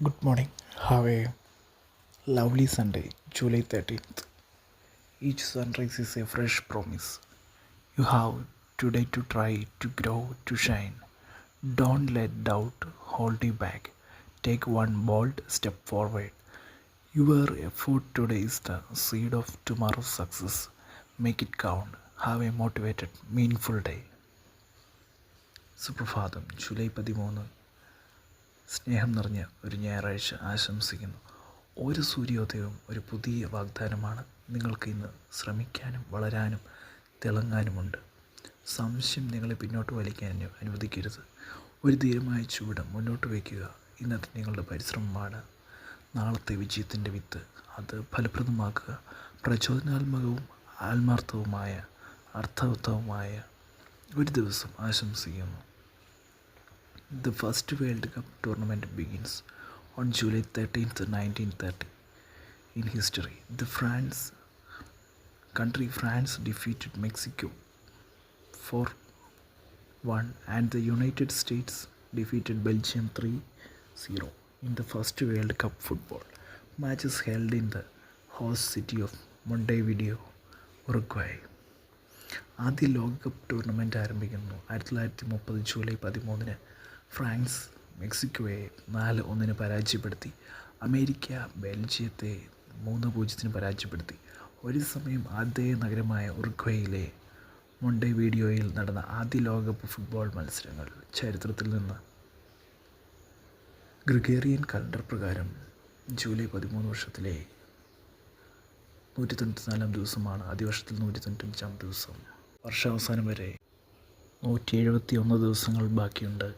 Good morning. Have a lovely Sunday, July 13th. Each sunrise is a fresh promise. You have today to try, to grow, to shine. Don't let doubt hold you back. Take one bold step forward. Your effort today is the seed of tomorrow's success. Make it count. Have a motivated, meaningful day. സുപ്രഭാതം July 13. സ്നേഹം നിറഞ്ഞ ഒരു ഞായറാഴ്ച ആശംസിക്കുന്നു. ഓരോ സൂര്യോദയവും ഒരു പുതിയ വാഗ്ദാനമാണ്. നിങ്ങൾക്ക് ഇന്ന് ശ്രമിക്കാനും വളരാനും തിളങ്ങാനുമുണ്ട്. സംശയം നിങ്ങളെ പിന്നോട്ട് വലിക്കാൻ അനുവദിക്കരുത്. ഒരു ധീരമായ ചുവട് മുന്നോട്ട് വയ്ക്കുക. ഇന്നത്തെ നിങ്ങളുടെ പരിശ്രമമാണ് നാളത്തെ വിജയത്തിൻ്റെ വിത്ത്. അത് ഫലപ്രദമാക്കുക. പ്രചോദനാത്മകവും ആത്മാർത്ഥവുമായ അർത്ഥവത്തവുമായ ഒരു ദിവസം ആശംസിക്കുന്നു. The first World Cup tournament begins on July 13th, 1930. In history, the France defeated Mexico 4-1 and the United States defeated Belgium 3-0 in the first World Cup football matches held in the host city of Montevideo, Uruguay. ആദ്യ ലോകകപ്പ് tournament ആരംഭിക്കുന്നു. 1930 July 13 France മെക്സിക്കോയെ 4-1 പരാജയപ്പെടുത്തി. America ബെൽജിയത്തെ 3-0 പരാജയപ്പെടുത്തി. ഒരു സമയം ആദ്യ നഗരമായ ഉറുഗ്വേയിലെ മൊണ്ടെവീഡിയോയിൽ നടന്ന ആദ്യ ലോകകപ്പ് ഫുട്ബോൾ മത്സരങ്ങൾ ചരിത്രത്തിൽ നിന്ന്. ഗ്രിഗേറിയൻ കലണ്ടർ പ്രകാരം ജൂലൈ 13 വർഷത്തിലെ 194 ദിവസമാണ്. ആദ്യ വർഷത്തിൽ 195 ദിവസം. വർഷാവസാനം വരെ 171 ദിവസങ്ങൾ ബാക്കിയുണ്ട്.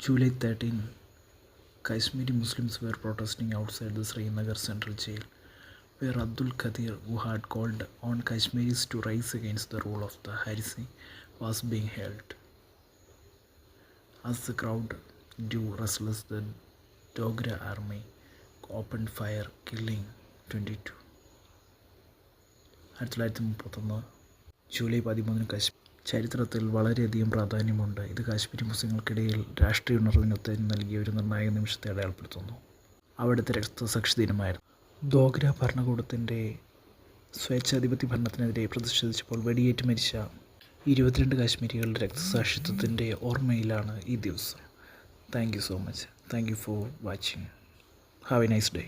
July 13, Kashmiri Muslims were protesting outside the Srinagar Central Jail, where Abdul Qadir, who had called on Kashmiris to rise against the rule of the Harisi, was being held. As the crowd grew restless, the Dogra army opened fire, killing 22. 1931 July 13 ചരിത്രത്തിൽ വളരെയധികം പ്രാധാന്യമുണ്ട്. ഇത് കാശ്മീരി മുസ്ലിങ്ങൾക്കിടയിൽ രാഷ്ട്രീയ ഉണർവിന് ഉത്തേജനം നൽകിയ ഒരു നിർണായക നിമിഷത്തെ അടയാളപ്പെടുത്തുന്നു. അവിടുത്തെ രക്തസാക്ഷി ദിനമായിരുന്നു. ദോഗ്ര ഭരണകൂടത്തിൻ്റെ സ്വേച്ഛാധിപത്യ ഭരണത്തിനെതിരെ പ്രതിഷേധിച്ചപ്പോൾ വെടിയേറ്റ് മരിച്ച 22 കാശ്മീരികളുടെ രക്തസാക്ഷിത്വത്തിൻ്റെ ഓർമ്മയിലാണ് ഈ ദിവസം. Thank you so much. Thank you for watching. Have A nice day.